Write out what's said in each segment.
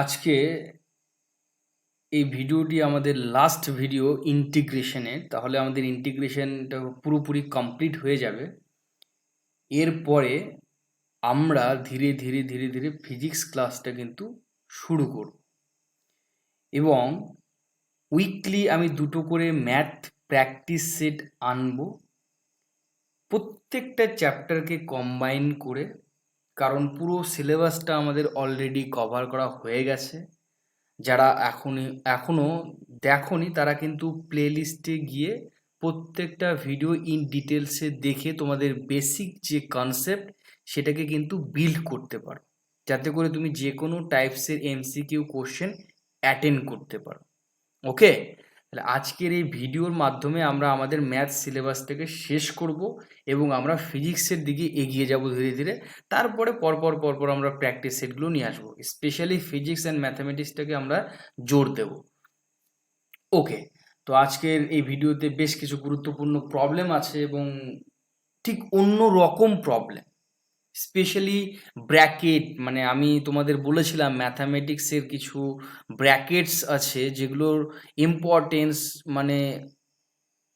আজকে এই ভিডিওটি আমাদের লাস্ট ভিডিও ইন্টিগ্রেশনের। তাহলে আমাদের ইন্টিগ্রেশনটা পুরোপুরি কমপ্লিট হয়ে যাবে। এরপরে আমরা ধীরে ধীরে ধীরে ধীরে ফিজিক্স ক্লাসটা কিন্তু শুরু করব এবং উইকলি আমি দুটো করে ম্যাথ প্র্যাকটিস সেট আনবো প্রত্যেকটা চ্যাপ্টারকে কম্বাইন করে, কারণ পুরো সিলেবাসটা আমাদের অলরেডি কভার করা হয়ে গেছে। যারা এখনও দেখোনি তারা কিন্তু প্লেলিস্টে গিয়ে প্রত্যেকটা ভিডিও ইন ডিটেলসে দেখে তোমাদের বেসিক যে কনসেপ্ট সেটাকে কিন্তু বিল্ড করতে পারো, যাতে করে তুমি যে কোনো টাইপসের এমসিকিউ কোশ্চেন অ্যাটেন্ড করতে পারো। ওকে, তাহলে আজকের এই ভিডিওর মাধ্যমে আমরা আমাদের ম্যাথ সিলেবাসটাকে শেষ করব এবং আমরা ফিজিক্সের দিকে এগিয়ে যাব ধীরে ধীরে। তারপরে পরপর আমরা প্র্যাকটিস সেটগুলো নিয়ে আসবো, স্পেশালি ফিজিক্স অ্যান্ড ম্যাথামেটিক্সটাকে আমরা জোর দেব। ওকে, তো আজকের এই ভিডিওতে বেশ কিছু গুরুত্বপূর্ণ প্রবলেম আছে এবং ঠিক অন্য রকম প্রবলেম, স্পেশালি ব্র্যাকেট। মানে আমি তোমাদের বলেছিলাম ম্যাথামেটিক্সের কিছু ব্র্যাকেটস আছে যেগুলোর ইম্পর্টেন্স মানে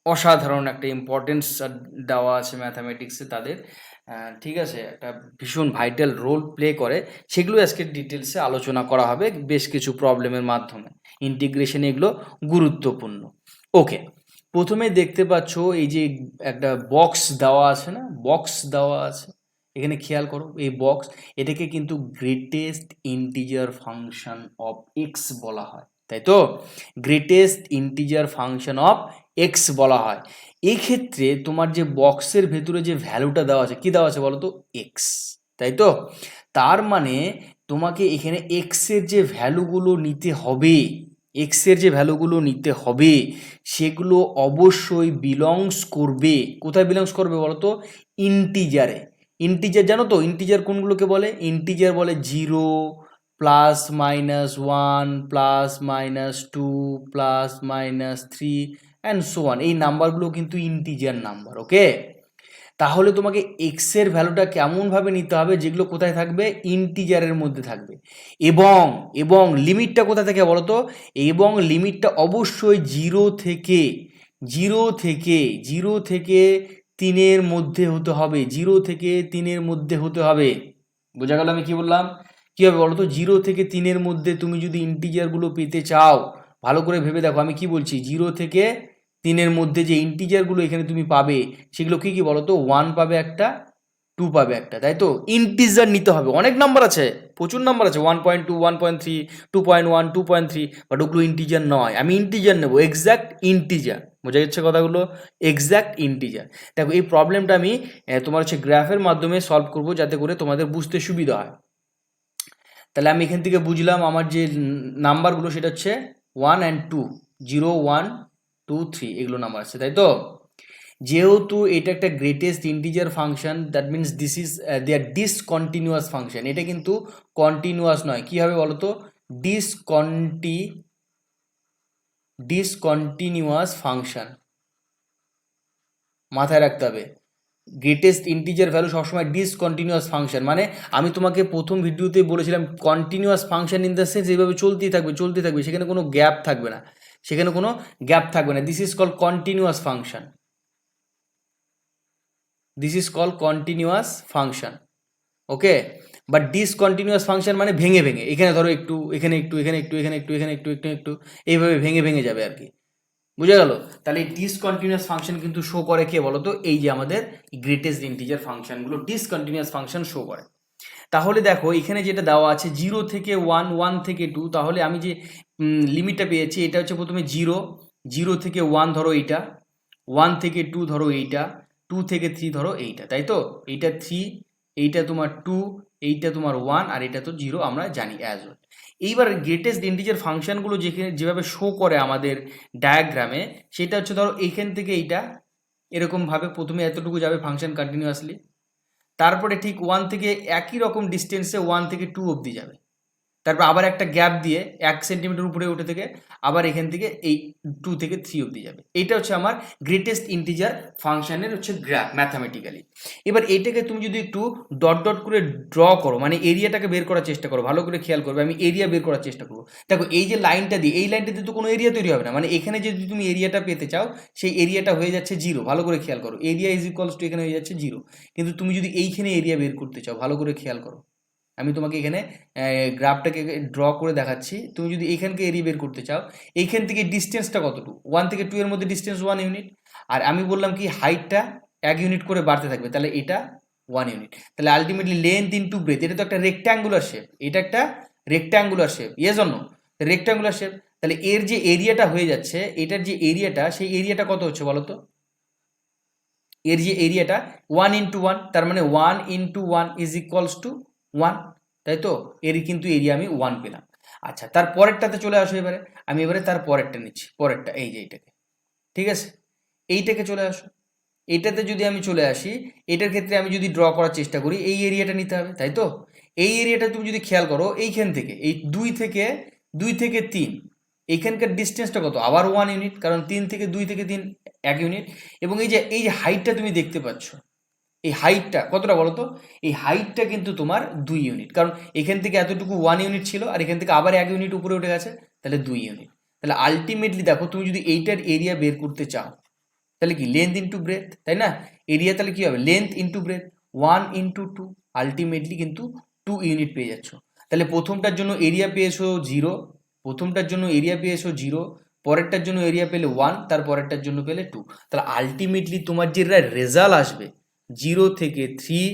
অসাধারণ একটা ইম্পর্টেন্স দেওয়া আছে ম্যাথামেটিক্সে তাদের। ঠিক আছে, একটা ভীষণ ভাইটাল রোল প্লে করে। সেগুলো আজকে ডিটেলসে আলোচনা করা হবে বেশ কিছু প্রবলেমের মাধ্যমে। ইন্টিগ্রেশন এগুলো গুরুত্বপূর্ণ। ওকে, প্রথমে দেখতে পাচ্ছ এই যে একটা বক্স দেওয়া আছে না, বক্স দেওয়া আছে এখানে, খেয়াল করো এই বক্স, এটাকে কিন্তু greatest integer function of x বলা হয়, তাই তো? Greatest integer function of x বলা হয়। এই ক্ষেত্রে তোমার যে বক্সের ভেতরে যে ভ্যালুটা দেওয়া আছে, কি দেওয়া আছে বলো তো? এক্স, তাই তো? তার মানে তোমাকে এখানে এক্সের যে ভ্যালুগুলো নিতে হবে, এক্সের যে ভ্যালুগুলো নিতে হবে সেগুলো অবশ্যই বিলংস করবে, কোথায় বিলংস করবে বলো তো? ইন্টিজারে। ইন্টিজার জানো তো ইন্টিজার কোনগুলোকে বলে? ইন্টিজার বলে 0, +-1, +-2, +-3 অ্যান্ড সো অন। এই নাম্বারগুলো কিন্তু ইন্টিজার নাম্বার। ওকে, তাহলে তোমাকে এক্সের ভ্যালুটা কেমনভাবে নিতে হবে? যেগুলো কোথায় থাকবে? ইন্টিজারের মধ্যে থাকবে। এবং এবং লিমিটটা কোথা থেকে বলো তো? এবং লিমিটটা অবশ্যই জিরো থেকে 3-এর মধ্যে হতে হবে। 0 থেকে 3-এর মধ্যে হতে হবে। বোঝা গেল আমি কি বললাম? কি হবে বলো তো? 0 থেকে 3-এর মধ্যে তুমি যদি ইন্টিজারগুলো পেতে চাও, ভালো করে ভেবে দেখো আমি কি বলছি। 0 থেকে 3-এর মধ্যে যে ইন্টিজারগুলো এখানে তুমি পাবে সেগুলো কি কি বলো তো? 1 পাবে একটা, 2 পাবে একটা, তাই তো? ইন্টিজার নিতে হবে। অনেক নাম্বার আছে, প্রচুর নাম্বার আছে, 1.2, 1.3, 2.1, 2.3, বাট ওগুলো ইন্টিজার নয়। আমি ইন্টিজার নেবো, এক্স্যাক্ট ইন্টিজার। বোঝা যাচ্ছে কথাগুলো? Exact integer. দেখো এই প্রবলেমটা আমি তোমার হচ্ছে গ্রাফের মাধ্যমে সলভ করব, যাতে করে তোমাদের বুঝতে সুবিধা হয়। তাহলে আমি এখান থেকে বুঝলাম আমার যে নাম্বারগুলো সেটা হচ্ছে 1 and 2, 0, 1, 2, 3 এগুলো নাম্বার আছে, তাই তো? যেহেতু এটা একটা greatest integer function, that means this is their discontinuous function. এটা কিন্তু কন্টিনিউয়াস নয়। কি হবে বলো তো? ডিসকন্টিনিউয়াস ফাংশন, মাথায় রাখতে হবে। গ্রেটেস্ট ইন্টিজার ভ্যালু সবসময় ডিসকন্টিনিউয়াস ফাংশন। মানে আমি তোমাকে প্রথম ভিডিওতেই বলেছিলাম continuous function in the sense এইভাবে চলতেই থাকবে, সেখানে কোনো গ্যাপ থাকবে না, this is call continuous function, okay. But discontinuous function মানে ভেঙে ভেঙে, এখানে ধরো একটু, এখানে একটু, একটু এইভাবে ভেঙে ভেঙে যাবে আর কি। বুঝা গেল? তাহলে এই ডিসকন্টিনিউয়াস ফাংশন কিন্তু শো করে কে বলো তো? এই যে আমাদের গ্রেটেস্ট ইন্টিজার ফাংশনগুলো ডিসকন্টিনিউয়াস ফাংশন শো করে। তাহলে দেখো এখানে যেটা দেওয়া আছে 0 থেকে 1, 1 থেকে 2, তাহলে আমি যে লিমিটটা পেয়েছি এটা হচ্ছে প্রথমে 0 থেকে 1 ধরো এইটা, 1 থেকে 2 ধরো এইটা, 2 থেকে 3 ধরো এইটা, তাই তো? এইটা 3, এইটা তোমার 2, এইটা তোমার 1, আর এটা তো 0 আমরা জানি অ্যাজ ওয়েল। এইবার গ্রেটেস্ট ইন্টিজার ফাংশনগুলো যেভাবে শো করে আমাদের ডায়াগ্রামে, সেটা হচ্ছে ধরো এইখান থেকে এইটা এরকমভাবে প্রথমে এতটুকু যাবে ফাংশন কন্টিনিউয়াসলি, তারপরে ঠিক 1 থেকে একই রকম ডিস্টেন্সে 1 থেকে 2 অবধি যাবে, তারপর আবার একটা গ্যাপ দিয়ে 1 সেন্টিমিটার উপরে উঠে থেকে আবার এখান থেকে এই 2 থেকে 3 অবধি যাবে। এইটা হচ্ছে আমার গ্রেটেস্ট ইন্টিজার ফাংশনের হচ্ছে গ্রাফ ম্যাথামেটিক্যালি। এবার এটাকে তুমি যদি একটু ডট ডট করে ড্র করো, মানে এরিয়াটাকে বের করার চেষ্টা করো, ভালো করে খেয়াল করবে, আমি এরিয়া বের করার চেষ্টা করবো। দেখো এই যে লাইনটা দিয়ে, এই লাইনটা দিয়ে তো কোনো এরিয়া তৈরি হবে না, মানে এখানে যদি তুমি এরিয়াটা পেতে চাও সেই এরিয়াটা হয়ে যাচ্ছে 0। ভালো করে খেয়াল করো, এরিয়া ইজ ইকুয়ালস টু এখানে হয়ে যাচ্ছে 0। কিন্তু তুমি যদি এইখানে এরিয়া বের করতে চাও, ভালো করে খেয়াল করো, আমি তোমাকে এখানে গ্রাফটাকে ড্র করে দেখাচ্ছি। তুমি যদি এইখানকে এরিয়া বের করতে চাও, এইখান থেকে ডিস্টেন্সটা কতটুকু, 1 থেকে 2 এর মধ্যে ডিস্টেন্স 1 ইউনিট, আর আমি বললাম কি হাইটটা 1 ইউনিট করে বাড়তে থাকবে, তাহলে এটা 1 ইউনিট। তাহলে আলটিমেটলি লেন্থ ইনটু ব্রেথ, এটা তো একটা রেক্ট্যাঙ্গুলার শেপ, এটা একটা rectangular shape, yes or no? Rectangular shape, তাহলে এর যে এরিয়াটা হয়ে যাচ্ছে, এটার যে এরিয়াটা, সেই এরিয়াটা কত হচ্ছে বলো তো? এর যে এরিয়াটা 1 ইন্টু 1, তার মানে 1 ইন্টু 1 ইজ ইকুয়ালস টু 1, তাই তো? এর কিন্তু এরিয়া আমি 1 পেলাম। আচ্ছা, তার পরেরটাতে চলে আসো এবারে, আমি এবারে তার পরেরটা নিচ্ছি, পরেরটা এই যে এইটাকে, ঠিক আছে? এইটাকে চলে আসো, এইটাতে যদি আমি চলে আসি, এটার ক্ষেত্রে আমি যদি ড্র করার চেষ্টা করি, এই এরিয়াটা নিতে হবে, তাই তো? এই এরিয়াটা তুমি যদি খেয়াল করো, এইখান থেকে এই 2 থেকে 3 এইখানকার ডিস্টেন্সটা কত? আবার 1 ইউনিট, কারণ 3 থেকে 2 থেকে 3 1 ইউনিট। এবং এই যে হাইটটা তুমি দেখতে পাচ্ছ, এই হাইটটা কতটা বলো তো? এই হাইটটা কিন্তু তোমার 2 ইউনিট, কারণ এখান থেকে এতটুকু 1 ইউনিট ছিল, আর এখান থেকে আবার 1 ইউনিট উপরে উঠে গেছে, তাহলে 2 ইউনিট। তাহলে আলটিমেটলি দেখো, তুমি যদি এইটার এরিয়া বের করতে চাও, তাহলে কি লেন্থ ইন্টু ব্রেথ, তাই না? এরিয়া তাহলে কি হবে? Length into breadth, 1 into 2, ultimately কিন্তু 2 ইউনিট পেয়ে যাচ্ছ। তাহলে প্রথমটার জন্য এরিয়া পেয়েছো 0, প্রথমটার জন্য এরিয়া পেয়েছো 0, পরেরটার জন্য এরিয়া পেলে 1, তার পরেরটার জন্য পেলে 2। তাহলে আলটিমেটলি তোমার যে রেজাল্ট আসবে 0 থেকে 3,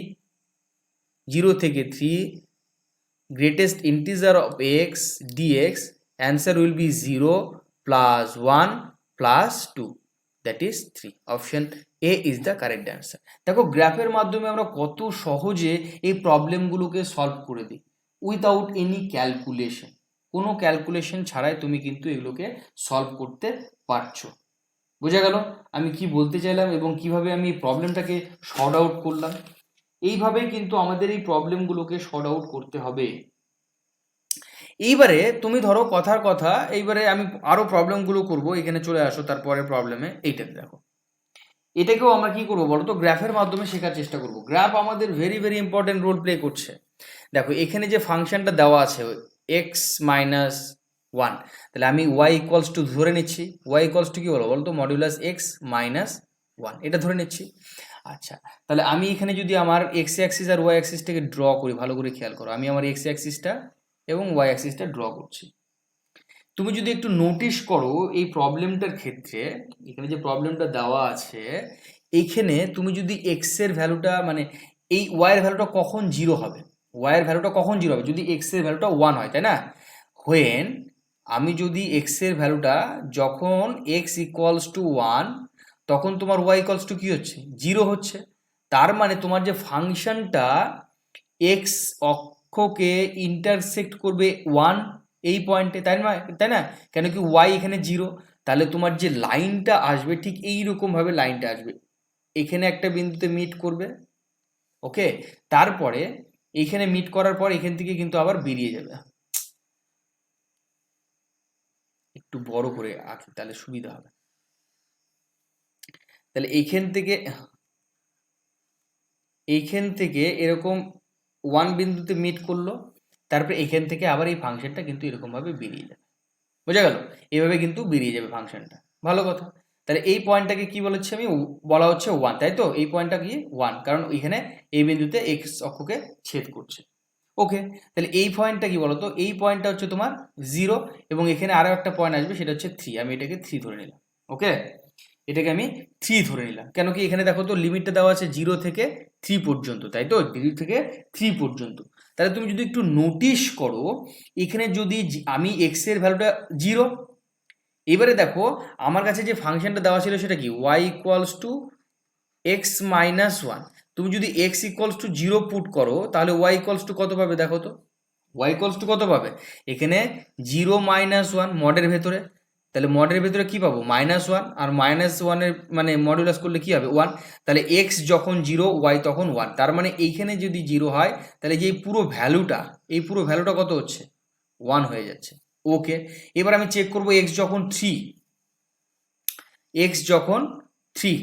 0 থেকে 3 greatest integer of x dx, answer will be 0 plus 1 plus 2, that is 3. Option A is the correct answer. দেখো গ্রাফের মাধ্যমে আমরা কত সহজে এই প্রবলেমগুলোকে সলভ করে দিই উইথাউট এনি ক্যালকুলেশন, কোনো ক্যালকুলেশন ছাড়াই তুমি কিন্তু এগুলোকে সলভ করতে পারছো। বোঝা গেল আমি কি বলতে চাইলাম এবং কিভাবে আমি প্রবলেমটাকে শর্ট আউট করলাম? এইভাবেই কিন্তু আমাদের এই প্রবলেমগুলোকে শর্ট আউট করতে হবে। এইবারে তুমি ধরো কথার কথা, এইবারে আমি আরো প্রবলেমগুলো করব, এখানে চলে আসো তারপরে প্রবলেমে। এইটাতে দেখো, এটাকেও আমরা কি করবো বলো তো? গ্রাফের মাধ্যমে শেখার চেষ্টা করব। গ্রাফ আমাদের very very important role play করছে। দেখো এখানে যে ফাংশনটা দেওয়া আছে এক্স মাইনাস 1, তাহলে আমি ওয়াই ইকুয়ালস টু ধরে নিচ্ছি, ওয়াই ইকুয়ালস টু কি বলো বলতো? মডিউলাস এক্স মাইনাস 1, এটা ধরে নিচ্ছি। আচ্ছা, তাহলে আমি এখানে যদি আমার এক্স অ্যাক্সিস আর ওয়াই অ্যাক্সিসটাকে ড্র করি, ভালো করে খেয়াল করো, আমি আমার এক্স অ্যাক্সিসটা এবং ওয়াই অ্যাক্সিসটা ড্র করছি। তুমি যদি একটু নোটিশ করো এই প্রবলেমটার ক্ষেত্রে, এখানে যে প্রবলেমটা দেওয়া আছে, এইখানে তুমি যদি এক্স এর ভ্যালুটা, মানে এই ওয়াই এর ভ্যালুটা কখন 0 হবে, ওয়াই এর ভ্যালুটা কখন 0 হবে? যদি এক্স এর ভ্যালুটা 1 হয়, তাই না? হোয়েন আমি যদি এক্স এর ভ্যালুটা, যখন এক্স ইকুয়ালস টু 1, তখন তোমার ওয়াই ইকুয়ালস টু কি হচ্ছে? 0 হচ্ছে। তার মানে তোমার যে ফাংশনটা এক্স অক্ষকে ইন্টারসেক্ট করবে 1 এই পয়েন্টে, তাই না? কেন কি ওয়াই এখানে 0, তাহলে তোমার যে লাইনটা আসবে ঠিক এইরকম ভাবে লাইনটা আসবে, এখানে একটা বিন্দুতে মিট করবে, ওকে? তারপরে এইখানে মিট করার পর এখান থেকে কিন্তু আবার বেরিয়ে যাবে। একটু বড় করে আঁকি তাহলে সুবিধা হবে। তাহলে এইখান থেকে এরকম 1 বিন্দুতে মিট করলো, তারপরে এখান থেকে আবার এই ফাংশনটা কিন্তু এরকম ভাবে বেরিয়ে যাবে। বোঝা গেল? এভাবে কিন্তু বেরিয়ে যাবে ফাংশনটা। ভালো কথা। তাহলে এই পয়েন্টটাকে কি বলেছি আমি? বলা হচ্ছে 1, তাই তো? এই পয়েন্টটা কি 1, কারণ এখানে এই বিন্দুতে এক্স অক্ষকে ছেদ করছে। ওকে, তাহলে এই পয়েন্টটা কি বলতো? এই পয়েন্টটা হচ্ছে তোমার 0, এবং এখানে আরো একটা পয়েন্ট আসবে, সেটা হচ্ছে 3। আমি এটাকে 3 ধরে নিলাম। ওকে, এটাকে আমি 3 ধরে নিলাম। কেন কি এখানে দেখো তো লিমিটটা দেওয়া আছে 0 থেকে 3 পর্যন্ত, তাই তো? 0 থেকে 3 পর্যন্ত। তাহলে তুমি যদি একটু নোটিশ করো, এখানে যদি আমি এক্স এর ভ্যালুটা 0, এবারে দেখো আমার কাছে যে ফাংশনটা দেওয়া ছিল সেটা কি? Y equals to X minus 1। তুমি যদি এক্স ইকুয়ালস টু 0 পুট করো, তাহলে ওয়াই ইকুয়ালস টু কত পাবে দেখো তো? ওয়াই ইকুয়ালস টু কত পাবে? এখানে 0 মাইনাস 1 মডের ভেতরে, তাহলে মডের ভেতরে কি পাবো? -1, আর -1 এর মানে মডুলাস করলে কি হবে? 1। তাহলে এক্স যখন 0, ওয়াই তখন 1। তার মানে এইখানে যদি 0 হয়, তাহলে যে এই পুরো ভ্যালুটা কত হচ্ছে? 1 হয়ে যাচ্ছে। ওকে, এবার আমি চেক করব x যখন 3, x যখন 3,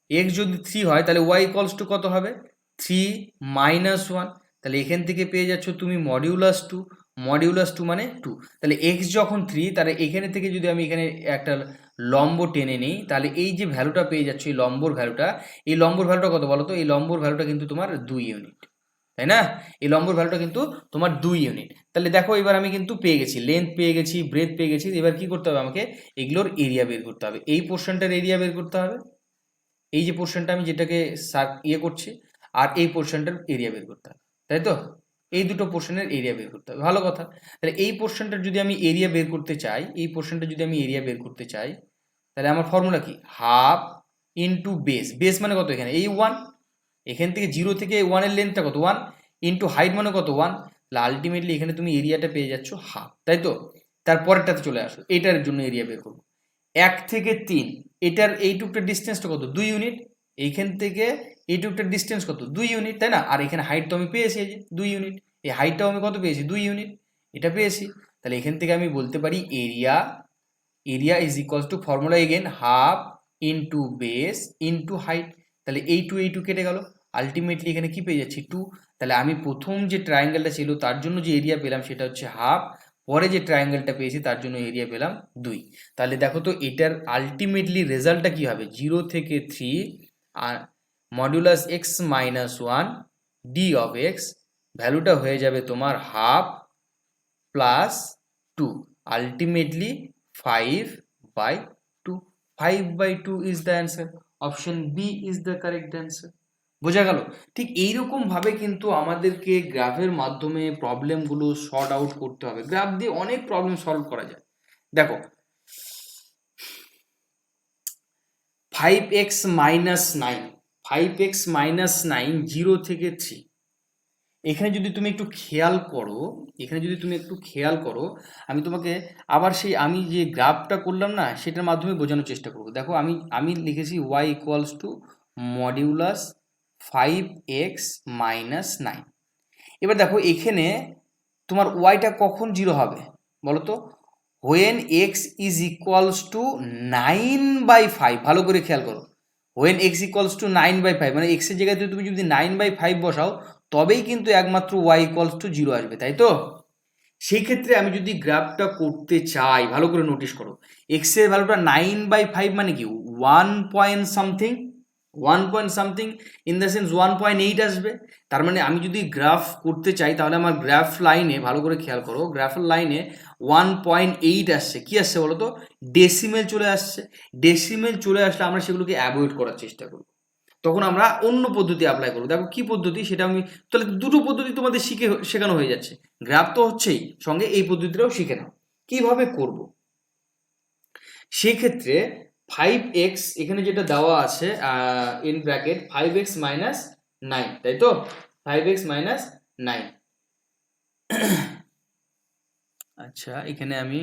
x যদি 3 হয় তাহলে y ইকুয়ালস টু কত হবে? 3 মাইনাস 1। তাহলে এখান থেকে পেয়ে যাচ্ছ তুমি মডিউলাস 2, মডিউলাস 2 মানে 2। তাহলে x যখন 3, তাহলে এখানে থেকে যদি আমি এখানে একটা লম্ব টেনে নিই, তাহলে এই যে ভ্যালুটা পেয়ে যাচ্ছ, এই লম্বর ভ্যালুটা, এই লম্বর ভ্যালুটা কত বলো তো? এই লম্বর ভ্যালুটা কিন্তু তোমার 2 ইউনিট, তাই না? এই লম্বর ভ্যালুটা কিন্তু তোমার 2 ইউনিট। তাহলে দেখো এবার আমি কিন্তু পেয়ে গেছি, লেন্থ পেয়ে গেছি, ব্রেথ পেয়ে গেছি। এবার কি করতে হবে আমাকে? এগুলোর এরিয়া বের করতে হবে। এই পোর্শনটার এরিয়া বের করতে হবে, এই যে পোর্শনটা আমি যেটাকে ইয়ে করছি, আর এই পোর্শনটার এরিয়া বের করতে হবে, তাই তো? এই দুটো পোর্শনের এরিয়া বের করতে হবে। ভালো কথা। তাহলে এই পোর্শনটার যদি আমি এরিয়া বের করতে চাই, এই পোর্শনটা যদি আমি এরিয়া বের করতে চাই, তাহলে আমার ফর্মুলা কি? Half into base. বেস মানে কত? এখানে এই 1, এখান থেকে 0 থেকে 1 এর লেন্থটা কত? 1 ইন্টু হাইট মানে কত? 1। তাহলে আলটিমেটলি এখানে তুমি এরিয়াটা পেয়ে যাচ্ছ হাফ, তাই তো? তারপরেরটাতে চলে আসো, এটার জন্য এরিয়া বের করবো। 1 থেকে 3, এটার এইটুকটার ডিস্টেন্সটা কত? 2 ইউনিট। এইখান থেকে এইটুকটার ডিস্টেন্স কত? 2 ইউনিট, তাই না? আর এখানে হাইট তো আমি পেয়েছি, এই যে 2 ইউনিট। এই হাইটটাও আমি কত পেয়েছি? 2 ইউনিট, এটা পেয়েছি। তাহলে এখান থেকে আমি বলতে পারি area, area is equals to formula again half into base into height. তাহলে এই টু কেটে গেল, আলটিমেটলি এখানে কি পেয়ে যাচ্ছি? 2। তাহলে আমি প্রথম যে ট্রায়াঙ্গেলটা ছিল তার জন্য যে এরিয়া পেলাম সেটা হচ্ছে হাফ, পরে যে ট্রায়াঙ্গেলটা পেয়েছি তার জন্য এরিয়া পেলাম 2। তাহলে দেখো তো এটার আলটিমেটলি রেজাল্টটা কি হবে? 0 থেকে 3 আর modulus x minus 1 D of x, ভ্যালুটা হয়ে যাবে তোমার half plus 2, ultimately 5/2। 5/2 is the answer. Option B is the correct answer. বোঝা গেল? ঠিক এইরকম ভাবে কিন্তু আমাদেরকে গ্রাফের মাধ্যমে প্রবলেমগুলো সর্ট আউট করতে হবে। গ্রাফ দিয়ে অনেক প্রবলেম সলভ করা যায়। দেখো 5x মাইনাস 9, 5x মাইনাস 9 0 থেকে 3। এখানে যদি তুমি একটু খেয়াল করো, এখানে যদি তুমি একটু খেয়াল করো, আমি তোমাকে আবার সেই আমি যে গ্রাফটা করলাম না সেটার মাধ্যমে বোঝানোর চেষ্টা করবো। দেখো আমি লিখেছি y equals to modulus 5x minus 9। এবার দেখো এখানে তোমার ওয়াইটা কখন 0 হবে বলো তো? When x is equals to 9/5। ভালো করে খেয়াল করো, হোয়েন এক্স ইকুয়ালস টু 9/5 মানে এক্সের জায়গায় তুমি যদি 9/5 বসাও তবেই কিন্তু একমাত্র ওয়াই ইকুয়ালস টু 0 আসবে, তাই তো? সেই ক্ষেত্রে আমি যদি গ্রাফটা করতে চাই, ভালো করে নোটিস করো, এক্স এর ভ্যালুটা 9/5 মানে কি 1 point something, 1 point something in the sense 1.8 আসবে। তার মানে আমি যদি গ্রাফ করতে চাই তাহলে আমার গ্রাফ লাইনে, ভালো করে খেয়াল করো, গ্রাফের লাইনে 1.8 আসছে। কি আসছে বলো তো? ডেসিমেল চলে আসছে। ডেসিমেল চলে আসলে আমরা সেগুলোকে অ্যাভয়েড করার চেষ্টা করব, তখন আমরা অন্য পদ্ধতি অ্যাপ্লাই করবো। দেখো কি পদ্ধতি সেটা আমি, তাহলে দুটো পদ্ধতি তোমাদের শেখানো হয়ে যাচ্ছে। গ্রাফ তো হচ্ছেই, সঙ্গে এই পদ্ধতিটাও শিখে নাও কিভাবে করব। সেক্ষেত্রে 5x এখানে যেটা দেওয়া আছে ইন ব্র্যাকেট 5x মাইনাস 9, তাই তো? 5x minus 9। আচ্ছা, এখানে আমি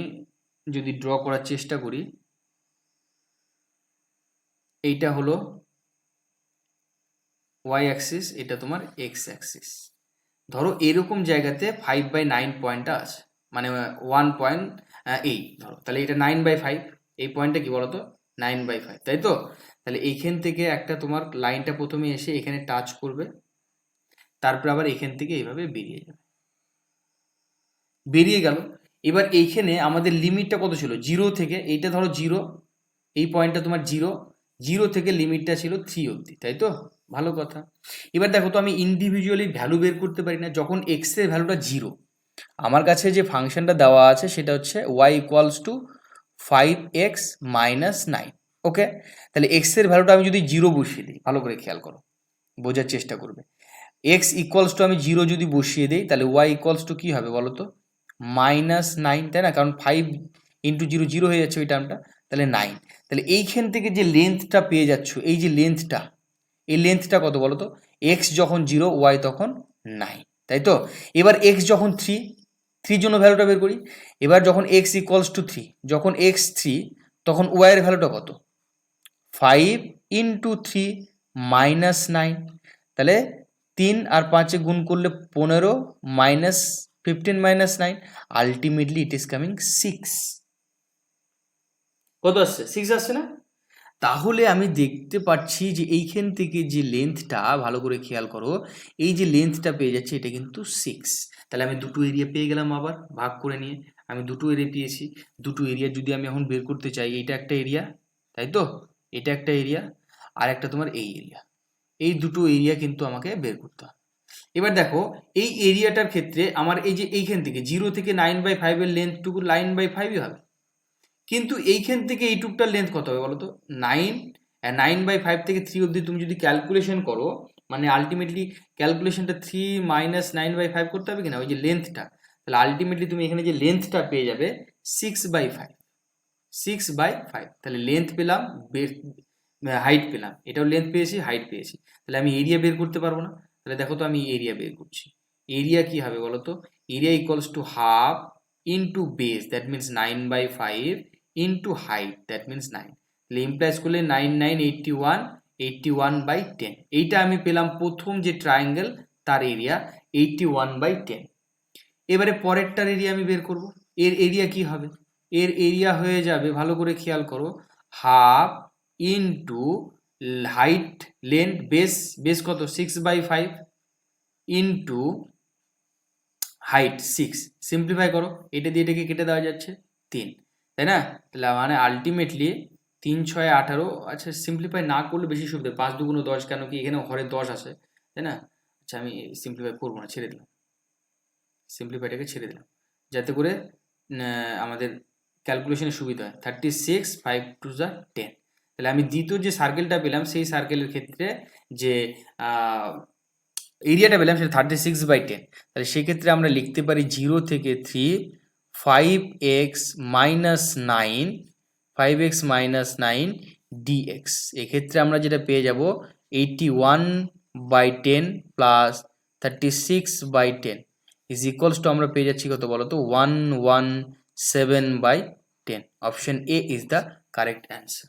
যদি ড্র করার চেষ্টা করি, এইটা হলো y অ্যাক্সিস, এটা তোমার x অ্যাক্সিস। ধরো এরকম জায়গাতে 5/9 পয়েন্টটা আছে, মানে 1.8 ধরো, তাহলে এটা 9/5। এই পয়েন্টটা কি বলতো? 9/5, তাই তো? তাহলে এইখান থেকে একটা তোমার লাইনটা প্রথমে এসে এখানে টাচ করবে, তারপর আবার এখান থেকে এইভাবে বেরিয়ে যাবে, বেরিয়ে গেল। এবার এইখানে আমাদের লিমিটটা কত ছিল? 0 থেকে, এইটা ধরো 0, এই পয়েন্টটা তোমার 0, 0 থেকে লিমিটটা ছিল 3 অবধি, তাই তো? ভালো কথা। এবার দেখো তো আমি ইন্ডিভিজুয়ালি ভ্যালু বের করতে পারি না। যখন এক্স এর ভ্যালুটা 0, আমার কাছে যে ফাংশনটা দেওয়া আছে সেটা হচ্ছে y equals to 5x minus 9। ওকে, তাহলে এক্স এর ভ্যালুটা আমি যদি 0 বসিয়ে দিই, ভালো করে খেয়াল করো, বোঝার চেষ্টা করবে। এক্স ইকুয়ালস টু আমি 0 যদি বসিয়ে দিই তাহলে y ইকুয়ালস টু কী হবে বলো তো? মাইনাস 9, তাই না? কারণ 5 ইন্টু 0 0 হয়ে যাচ্ছে ওই টার্মটা, তাহলে 9। তাহলে এইখান থেকে যে লেন্থটা পেয়ে যাচ্ছ, এই যে লেন্থটা, এই লেন্থটা কত বলো তো? এক্স যখন 0 ওয়াই তখন 9, তাই তো? এবার এক্স যখন 3, 3 জন্য ভ্যালুটা বের করি। এবার যখন এক্স ইকুয়ালস টু 3, যখন এক্স 3 তখন ওয়াইয়ের ভ্যালুটা কত? 5 ইন্টু 3 মাইনাস 9। তাহলে 3 আর 5 গুণ করলে 15 minus 15 minus 9, ultimately it is coming 6. কত আসছে? 6 আসছে না? তাহলে আমি দেখতে পাচ্ছি যে এইখান থেকে যে লেন্থটা, ভালো করে খেয়াল করো, এই যে লেন্থটা পেয়ে যাচ্ছে এটা কিন্তু 6। তাহলে আমি দুটো এরিয়া পেয়ে গেলাম, আবার ভাগ করে নিয়ে আমি দুটো এরিয়া পেয়েছি। দুটো এরিয়া যদি আমি এখন বের করতে চাই, এইটা একটা এরিয়া, তাই তো, এটা একটা এরিয়া, আর একটা তোমার এই এরিয়া, এই দুটো এরিয়া কিন্তু আমাকে বের করতে হবে। এবার দেখো এই এরিয়াটার ক্ষেত্রে আমার এই যে এইখান থেকে 0 থেকে 9/5 এর লেন্থটুকু 9/5ই হবে, কিন্তু এইখান থেকে এইটুকটার লেন্থ কত হবে বলো তো? 9/5 থেকে 3 অবধি তুমি যদি ক্যালকুলেশন করো, মানে আলটিমেটলি ক্যালকুলেশনটা 3 মাইনাস 9/5 করতে হবে কিনা, ওই যে লেন্থটা, তাহলে আলটিমেটলি তুমি এখানে যে লেন্থটা পেয়ে যাবে 6/5। 6/5, তাহলে লেন্থ পেলাম, হাইট পেলাম, এটাও লেন্থ পেয়েছি, হাইট পেয়েছি, তাহলে আমি এরিয়া বের করতে পারবো না? তাহলে দেখো তো আমি এরিয়া বের করছি। এরিয়া কি হবে বলো তো? Area equals to half into base, that means 9/5 into height, that means 9। তাহলে ইমপ্লাইজ করলে 9 9 81, 81/10। এইটা আমি পেলাম প্রথম যে ট্রায়াঙ্গেল তার এরিয়া 81/10। এবারে পরেরটার এরিয়া আমি বের করব। এর এরিয়া কি হবে? এর এরিয়া হয়ে যাবে, ভালো করে খেয়াল করো, half into height length base, base কত? 6/5 ইন্টু হাইট 6। সিম্পলিফাই করো, এটা দিয়ে এটাকে কেটে দেওয়া যাচ্ছে 3, তাই না? তাহলে মানে আলটিমেটলি 3 6 18। আচ্ছা, সিম্পলিফাই না করলে বেশি সুবিধা, 5 2 10, কেন কি এখানে ঘরে 10 আছে, তাই না? আচ্ছা, আমি সিম্পলিফাই করবো না, ছেড়ে দিলাম, সিম্পলিফাইটাকে ছেড়ে দিলাম, যাতে করে আমাদের ক্যালকুলেশনের সুবিধা হয়। 36 5 2 10। তাহলে আমি দ্বিতীয় যে সার্কেলটা পেলাম, সেই সার্কেলের ক্ষেত্রে যে এরিয়াটা পেলাম সেটা 36/10। তাহলে সেক্ষেত্রে আমরা লিখতে পারি 0 থেকে 3 5x minus 9, 5x minus 9 dx। এক্ষেত্রে আমরা যেটা পেয়ে যাব 81/10 প্লাস 36/10 ইজ ইকুয়ালস টু, আমরা পেয়ে যাচ্ছি কত বলো তো? 117/10। Option A is the correct answer.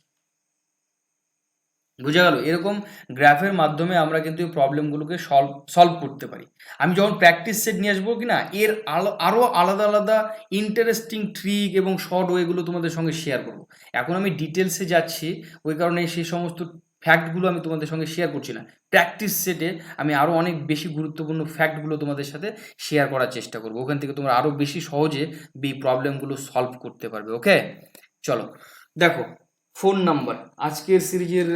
বুঝা গেল? এরকম গ্রাফের মাধ্যমে আমরা কিন্তু এই প্রবলেমগুলোকে সলভ করতে পারি। আমি যখন প্র্যাকটিস সেট নিয়ে আসবো কিনা, এর আরও আলাদা আলাদা ইন্টারেস্টিং ট্রিক এবং শর্ট ওয়েগুলো তোমাদের সঙ্গে শেয়ার করবো। এখন আমি ডিটেলসে যাচ্ছি, ওই কারণে সেই সমস্ত ফ্যাক্টগুলো আমি তোমাদের সঙ্গে শেয়ার করছি না। প্র্যাকটিস সেটে আমি আরও অনেক বেশি গুরুত্বপূর্ণ ফ্যাক্টগুলো তোমাদের সাথে শেয়ার করার চেষ্টা করবো, ওখান থেকে তোমরা আরও বেশি সহজে এই প্রবলেমগুলো সলভ করতে পারবে। ওকে, চলো দেখো, ফোন নাম্বার। আজকের সিরিজের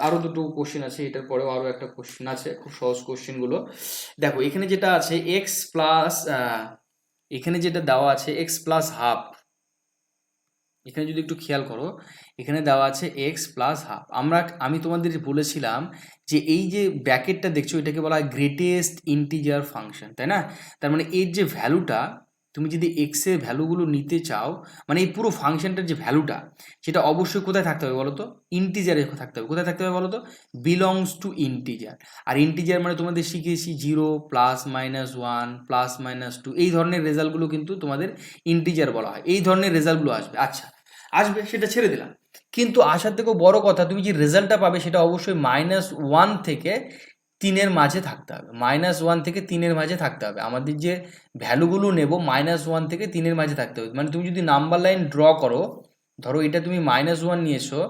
আরও দুটো কোশ্চেন আছে, এটার পরেও আরও একটা কোশ্চেন আছে, খুব সহজ কোশ্চেনগুলো। দেখো এখানে যেটা আছে এক্স প্লাস, এখানে যেটা দেওয়া আছে এক্স প্লাস হাফ, এখানে যদি একটু খেয়াল করো, এখানে দেওয়া আছে এক্স প্লাস হাফ। আমি তোমাদের বলেছিলাম যে এই যে ব্র্যাকেটটা দেখছো, এটাকে বলা হয় গ্রেটেস্ট ইন্টিজার ফাংশন, তাই না? তার মানে এর যে ভ্যালুটা, তুমি যদি এক্স এর ভ্যালুগুলো নিতে চাও, মানে এই পুরো ফাংশনটার যে ভ্যালুটা, সেটা অবশ্যই কোথায় থাকতে হবে বলো তো? ইন্টিজারে থাকতে হবে। কোথায় থাকতে হবে বলো তো? Belongs to integer. আর ইন্টিজার মানে তোমাদের শিখিয়েছি 0 প্লাস মাইনাস 1 প্লাস মাইনাস 2, এই ধরনের রেজাল্টগুলো কিন্তু তোমাদের ইন্টিজার বলা হয়। এই ধরনের রেজাল্টগুলো আসবে। আচ্ছা, আসবে, সেটা ছেড়ে দিলাম, কিন্তু আসার থেকেও বড় কথা, তুমি যে রেজাল্টটা পাবে সেটা অবশ্যই -1 থেকে 3-এর মাঝে থাকতে হবে। -1 থেকে 3-এর মাঝে থাকতে হবে। আমাদের যে ভ্যালুগুলো নেব -1 থেকে 3-এর মাঝে থাকতে হবে। মানে তুমি যদি নাম্বার লাইন ড্র করো, ধরো এটা তুমি -1 নিয়েছো,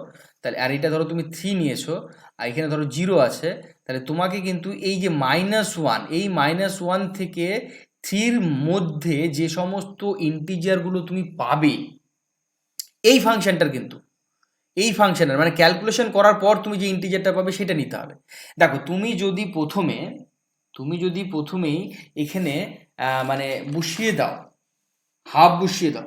তাহলে আর এটা ধরো তুমি 3 নিয়েছো, আর এখানে ধরো 0 আছে, তাহলে তোমাকে কিন্তু এই যে -1, এই -1 থেকে 3-র মধ্যে যে সমস্ত ইন্টিজারগুলো তুমি পাবে, এই ফাংশনটার কিন্তু, এই ফাংশনের মানে ক্যালকুলেশন করার পর তুমি যে ইন্টিজারটা পাবে সেটা নিতে হবে। দেখো তুমি যদি প্রথমেই এখানে মানে বসিয়ে দাও, হাফ বসিয়ে দাও,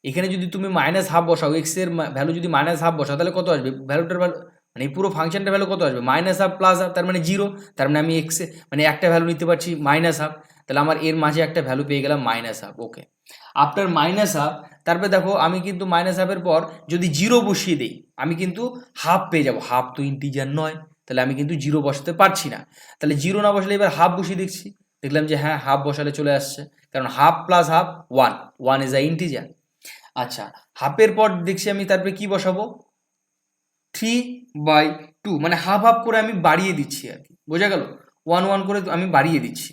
এখানে যদি তুমি -1/2 বসাও, এক্স এর ভ্যালু যদি -1/2 বসাও, তাহলে কত আসবে? ভ্যালুটার ভ্যালু মানে এই পুরো ফাংশনটার ভ্যালু কত আসবে? -1/2 প্লাস হাফ, তার মানে 0। তার মানে আমি এক্স মানে একটা ভ্যালু নিতে পারছি -1/2, তাহলে আমার এর মাঝে একটা ভ্যালু পেয়ে গেলাম -1/2। ওকে, আফটার -1/2, তারপরে দেখো আমি কিন্তু -1/2-এর পর যদি 0 বসিয়ে দিই, আমি কিন্তু হাফ পেয়ে যাব। হাফ তো ইন্টিজার নয়, তাহলে আমি কিন্তু 0 বসাতে পারছি না। তাহলে 0 না বসালে এবার হাফ বসিয়ে দিচ্ছি, দেখলাম যে হ্যাঁ, হাফ বসালে চলে আসছে, কারণ half plus half 1, 1 is a integer. আচ্ছা, হাফের পর দেখছি আমি তারপরে কি বসাবো? 3/2, মানে হাফ হাফ করে আমি বাড়িয়ে দিচ্ছি আর কি, বোঝা গেল? 1 1 করে আমি বাড়িয়ে দিচ্ছি।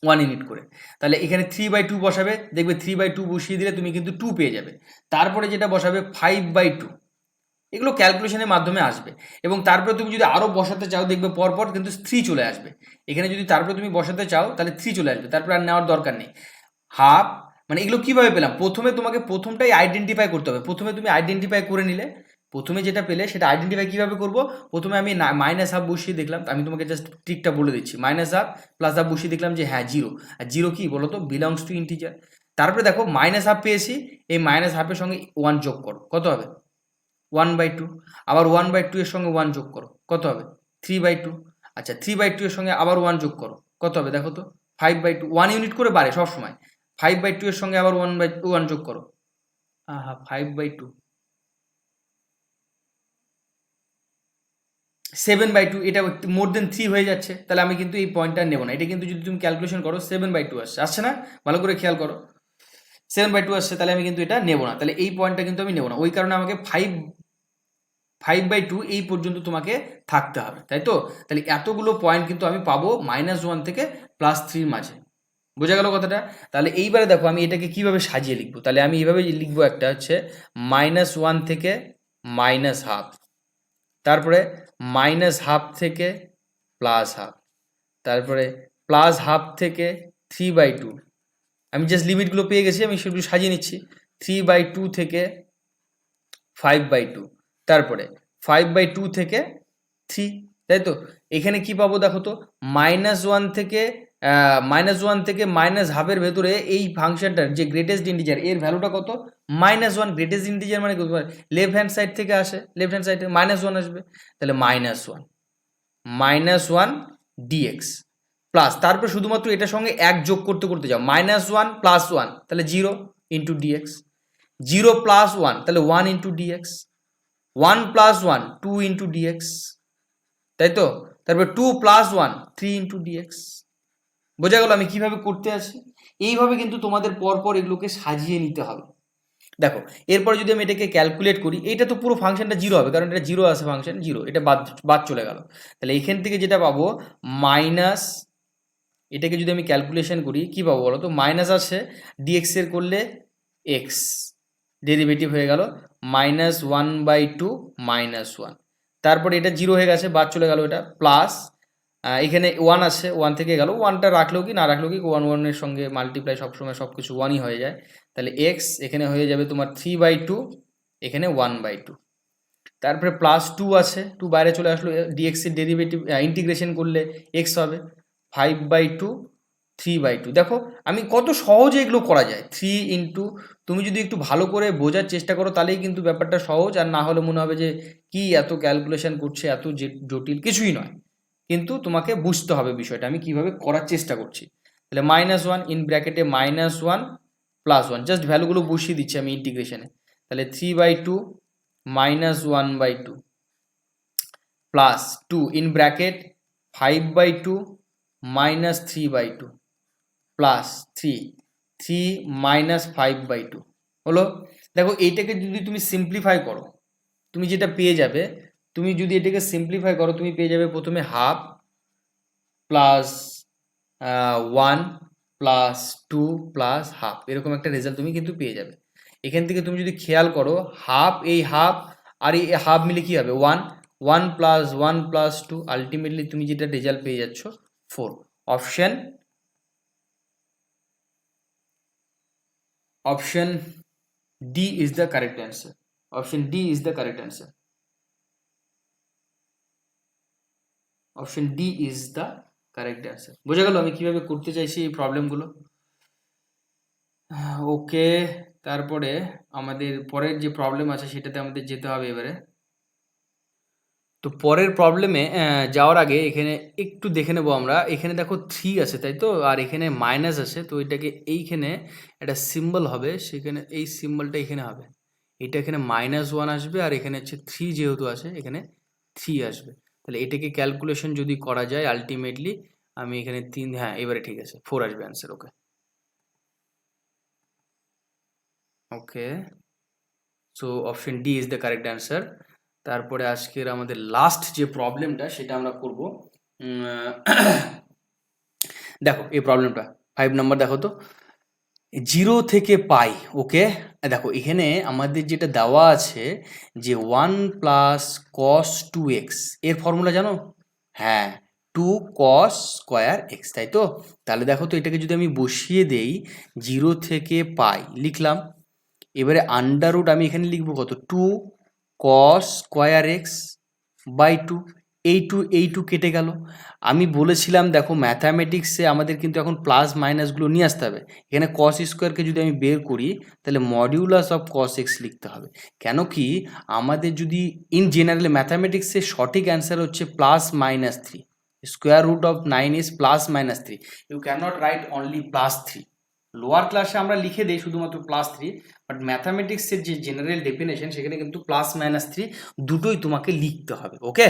1 ইউনিট করে। তাহলে এখানে 3/2 বসাবে, দেখবে 3/2 বসিয়ে দিলে তুমি কিন্তু 2 পেয়ে যাবে। তারপরে যেটা বসাবে 5/2, এগুলো ক্যালকুলেশনের মাধ্যমে আসবে। এবং তারপরে তুমি যদি আরও বসাতে চাও দেখবে পরপর কিন্তু 3 চলে আসবে। এখানে যদি তারপরে তুমি বসাতে চাও তাহলে 3 চলে আসবে, তারপরে আর নেওয়ার দরকার নেই। হাফ, মানে এগুলো কীভাবে পেলাম, প্রথমে তোমাকে প্রথমটাই আইডেন্টিফাই করতে হবে। প্রথমে তুমি আইডেন্টিফাই করে নিলে, প্রথমে যেটা পেলে সেটা আইডেন্টিফাই কীভাবে করবো, প্রথমে আমি মাইনাস হাফ বসিয়ে দেখলাম, আমি তোমাকে জাস্ট ট্রিকটা বলে দিচ্ছি। মাইনাস হাফ প্লাস হাফ বসিয়ে দেখলাম যে হ্যাঁ জিরো, আর জিরো কি বলো তো, বিলংস টু ইন্টিজার। তারপরে দেখো মাইনাস হাফ পেয়েছি, এই মাইনাস হাফের সঙ্গে 1 যোগ করো, কত হবে 1/2। আবার 1/2 এর সঙ্গে 1 যোগ করো, কত হবে 3/2। আচ্ছা 3/2 এর সঙ্গে আবার 1 যোগ করো, কত হবে দেখো তো 5/2। 1 ইউনিট করে বাড়ে সবসময়। 5/2 এর সঙ্গে আবার 1 যোগ করো, 5/2, 7/2, এটা মোর দেন 3 হয়ে যাচ্ছে। তাহলে আমি কিন্তু এই পয়েন্টটা নেব না। এটা কিন্তু যদি তুমি ক্যালকুলেশন করো 7/2 আসছে, আসছে না, ভালো করে খেয়াল করো 7/2 আসছে, তাহলে আমি কিন্তু এটা নেব না। তাহলে এই পয়েন্টটা কিন্তু আমি নেব না, ওই কারণে আমাকে 5/2 এই পর্যন্ত তোমাকে থাকতে হবে, তাই তো। তাহলে এতগুলো পয়েন্ট কিন্তু আমি পাবো -1 থেকে +3 মাঝে। বোঝা গেল কথাটা। তাহলে এইবারে দেখো আমি এটাকে কিভাবে সাজিয়ে লিখবো। তাহলে আমি এইভাবে লিখবো, একটা হচ্ছে -1 থেকে -1/2, তারপরে -1/2 থেকে +1/2, তারপরে +1/2 থেকে 3/2। আমি জাস্ট লিমিটগুলো পেয়ে গেছি, আমি সেগুলো সাজিয়ে নিচ্ছি। 3/2 থেকে 5/2, তারপরে 5/2 থেকে 3, তাই তো। এখানে কি পাবো দেখো তো, -1 থেকে -1 থেকে -1/2 ভেতরে এই ফাংশনটার যে গ্রেটেস্ট ইন্টিজার এর ভ্যালুটা কত, -1। গ্রেটেস্ট ইন্টিজার মানে লেফট হ্যান্ড সাইড থেকে আসে, লেফট হ্যান্ড সাইড থেকে -1 আসবে, তাহলে -1 ডিএক্স প্লাস, তারপরে শুধুমাত্র এটার সঙ্গে 1 যোগ করতে করতে যাও, -1 + 1 তাহলে 0 ইন্টু ডিএক্স, 0 + 1 তাহলে 1 ইন্টু ডিএক্স, 1 + 1 2 ইন্টু ডিএক্স, তাই তো। তারপর 2 + 1 3 ইন্টু ডিএক্স। বোঝা গেল আমি কিভাবে করতে আছি। এইভাবে কিন্তু তোমাদের পরপর এগুলোকে সাজিয়ে নিতে হবে। দেখো এরপরে যদি আমি এটাকে ক্যালকুলেট করি, এইটা তো পুরো ফাংশনটা জিরো হবে, কারণ এটা জিরো আছে, ফাংশন জিরো, এটা বাদ বাদ চলে গেল। তাহলে এখান থেকে যেটা পাবো মাইনাস, এটাকে যদি আমি ক্যালকুলেশন করি কি পাবো বলো তো, মাইনাস আছে ডিএক্স এর করলে এক্স ডেরিভেটিভ হয়ে গেল -1/2 -1, তারপরে এটা জিরো হয়ে গেছে, বাদ চলে গেল, এটা প্লাস, এখানে 1 আছে, 1 থেকে গেল, 1টা রাখলেও কি না রাখলেও কি 1 এর সঙ্গে মাল্টিপ্লাই সবসময় সব কিছু 1ই হয়ে যায়। তাহলে এক্স এখানে হয়ে যাবে তোমার 3/2, এখানে 1/2, তারপরে +2 আছে, 2 বাইরে চলে আসলো, ডিএক্স এর ডেরিভেটিভ ইন্টিগ্রেশন করলে এক্স হবে 5/2 3/2। দেখো আমি কত সহজে এগুলো করা যায়, 3 ইন্টু, তুমি যদি একটু ভালো করে বোঝার চেষ্টা করো তাহলেই কিন্তু ব্যাপারটা সহজ, আর না হলে মনে হবে যে কি এত ক্যালকুলেশন করছে, এত জটিল কিছুই নয়। কিন্তু তোমাকে বুঝতে হবে বিষয়টা আমি কিভাবে করার চেষ্টা করছি। তাহলে -1 ইন ব্র্যাকেটে -1 + 1, জাস্ট ভ্যালুগুলো বসিয়ে দিচ্ছি আমি ইন্টিগ্রেশনে। তাহলে 3/2 -1/2 প্লাস 2 ইন ব্র্যাকেট 5/2 -3/2 প্লাস 3 -5/2 হলো। দেখো এইটাকে যদি তুমি সিম্পলিফাই করো, তুমি যেটা পেয়ে যাবে, তুমি যদি এটাকে সিম্পলিফাই করো তুমি পেয়ে যাবে প্রথমে half plus 1 plus 2 plus half, এরকম একটা রেজাল্ট তুমি কিন্তু পেয়ে যাবে। এখান থেকে তুমি যদি খেয়াল করো, হাফ এই হাফ আর এই হাফ মিলে কি হবে 1, 1 + 1 + 2, আলটিমেটলি তুমি যেটা রেজাল্ট পেয়ে যাচ্ছ 4। Option D is the correct answer. Option D is the correct answer. Option D is the correct answer. বোঝা গেল আমি কিভাবে করতে চাইছি এই প্রবলেমগুলো। ওকে, তারপরে আমাদের পরের যে প্রবলেম আছে সেটাতে আমাদের যেতে হবে এবারে। তো পরের প্রবলেমে যাওয়ার আগে এখানে একটু দেখে নেবো আমরা। এখানে দেখো 3 আছে তাই তো, আর এখানে মাইনাস আছে, তো এটাকে এইখানে একটা সিম্বল হবে, সেখানে এই সিম্বলটা এখানে হবে, এটা এখানে -1 আসবে, আর এখানে হচ্ছে 3 যেহেতু আছে এখানে 3 আসবে। তাহলে এটাকে ক্যালকুলেশন যদি করা যায় আলটিমেটলি আমি এখানে 3, হ্যাঁ এবারে ঠিক আছে 4 আসবে answer. Okay okay, so option D is the correct answer. তারপরে আজকের আমাদের লাস্ট যে প্রবলেমটা সেটা আমরা করব। দেখো এই প্রবলেমটা 5 নাম্বার দেখো তো, 0 থেকে পাই, ওকে? দেখো এখানে আমাদের যেটা দেওয়া আছে যে 1 প্লাস cos 2x এর ফর্মুলা জানো? হ্যাঁ, 2 cos স্কয়ার x, তাই তো? তাহলে দেখো তো এটাকে যদি আমি বসিয়ে দেই 0 থেকে পাই লিখলাম, এবারে আন্ডার রুট আমি এখানে লিখবো কত, 2 cos স্কয়ার x বাই 2, এই টু কেটে গেল। আমি বলেছিলাম দেখো ম্যাথামেটিক্সে আমাদের কিন্তু এখন প্লাস মাইনাসগুলো নিয়ে আসতে হবে। এখানে কস স্কোয়ারকে যদি আমি বের করি তাহলে মডিউলাস অফ কস এক্স লিখতে হবে। কেন কি আমাদের যদি ইন জেনারেল ম্যাথামেটিক্সের সঠিক অ্যান্সার হচ্ছে plus minus three, square root of 9 is plus minus three, you cannot write only plus three. Lower ক্লাসে আমরা লিখে দিই শুধুমাত্র প্লাস থ্রি, বাট ম্যাথামেটিক্সের যে জেনারেল ডেফিনেশন সেখানে কিন্তু প্লাস মাইনাস থ্রি দুটোই তোমাকে লিখতে হবে, ওকে?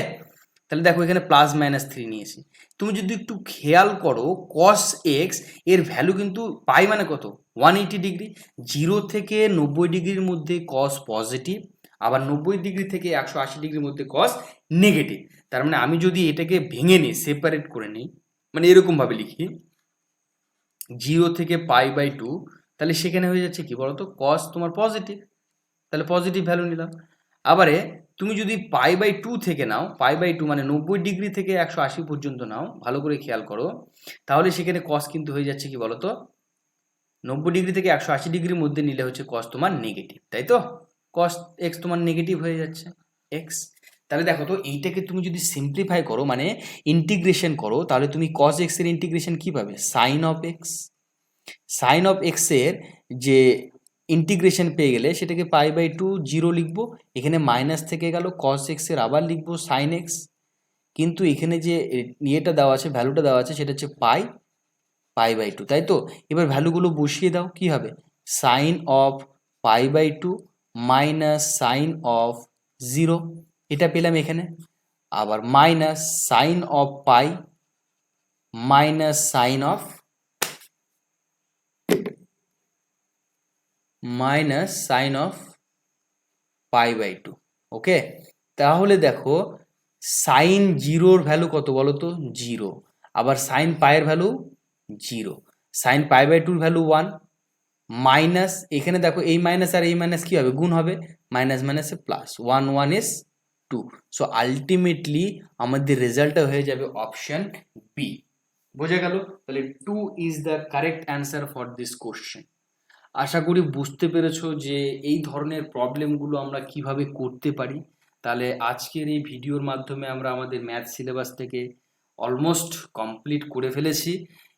তাহলে দেখো এখানে প্লাস মাইনাস থ্রি নিয়েছি। তুমি যদি একটু খেয়াল করো কস এক্স এর ভ্যালু কিন্তু পাই মানে কত, 180 ডিগ্রি। 0 থেকে 90 ডিগ্রির মধ্যে কস পজিটিভ, আবার 90 ডিগ্রি থেকে 180 ডিগ্রির মধ্যে কস নেগেটিভ। তার মানে আমি যদি এটাকে ভেঙে নিই, সেপারেট করে নিই, মানে এরকমভাবে লিখি 0 থেকে পাই বাই 2, তাহলে সেখানে হয়ে যাচ্ছে কি বলতো, কস তোমার পজিটিভ, তাহলে পজিটিভ ভ্যালু নিলাম। আবারে তুমি যদি পাই বাই 2 থেকে নাও, পাই বাই 2 মানে 90 ডিগ্রি থেকে 180 পর্যন্ত নাও, ভালো করে খেয়াল করো, তাহলে সেখানে কস কিন্তু হয়ে যাচ্ছে কি বলতো, 90 ডিগ্রি থেকে 180 ডিগ্রির মধ্যে নিলে হচ্ছে কস তোমার নেগেটিভ, তাই তো? কস এক্স তোমার নেগেটিভ হয়ে যাচ্ছে এক্স। তাহলে দেখো তো এইটাকে তুমি যদি সিম্পলিফাই করো মানে ইন্টিগ্রেশন করো, তাহলে তুমি কস এক্স এর ইন্টিগ্রেশন কি পাবে, sine of X. Sine of এক্সের যে ইন্টিগ্রেশন পেয়ে গেলে সেটাকে পাই বাই 2 জিরো লিখবো, এখানে মাইনাস থেকে গেল কস এক্সের আবার লিখবো সাইন এক্স, কিন্তু এখানে যে ইয়েটা দেওয়া আছে, ভ্যালুটা দেওয়া আছে সেটা হচ্ছে পাই, পাই বাই 2, তাই তো? এবার ভ্যালুগুলো বসিয়ে দাও, কি হবে, sine of pi by 2 minus sine of zero, এটা পেলাম এখানে, আবার minus sine of pi minus sine of minus sine of pi by 2, okay? তাহলে দেখো সাইন জিরোর ভ্যালু কত বলো তো, জিরো, আবার সাইন পায়ের value zero, sine pi by টুর ভ্যালু 1, মাইনাস এখানে দেখো এই মাইনাস আর এই মাইনাস কি হবে, গুণ হবে, মাইনাস মাইনাসে প্লাস, 1 1 ইজ 2। সো আলটিমেটলি আমাদের রেজাল্টটা হয়ে যাবে অপশন বি। বোঝা গেল? তাহলে 2 is the correct answer for this question. আশা করি বুঝতে পেরেছো যে এই ধরনের প্রবলেমগুলো আমরা কিভাবে করতে পারি। তাহলে আজকের এই ভিডিওর মাধ্যমে আমরা আমাদের ম্যাথ সিলেবাস থেকে অলমোস্ট কমপ্লিট করে ফেলেছি।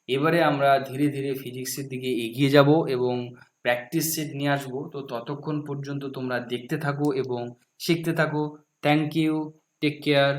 এবারে আমরা ধীরে ধীরে ফিজিক্সের দিকে এগিয়ে যাব এবং প্র্যাকটিস সেট নিয়ে আসবো। তো ততক্ষণ পর্যন্ত তোমরা দেখতে থাকো এবং শিখতে থাকো। Thank you, take care.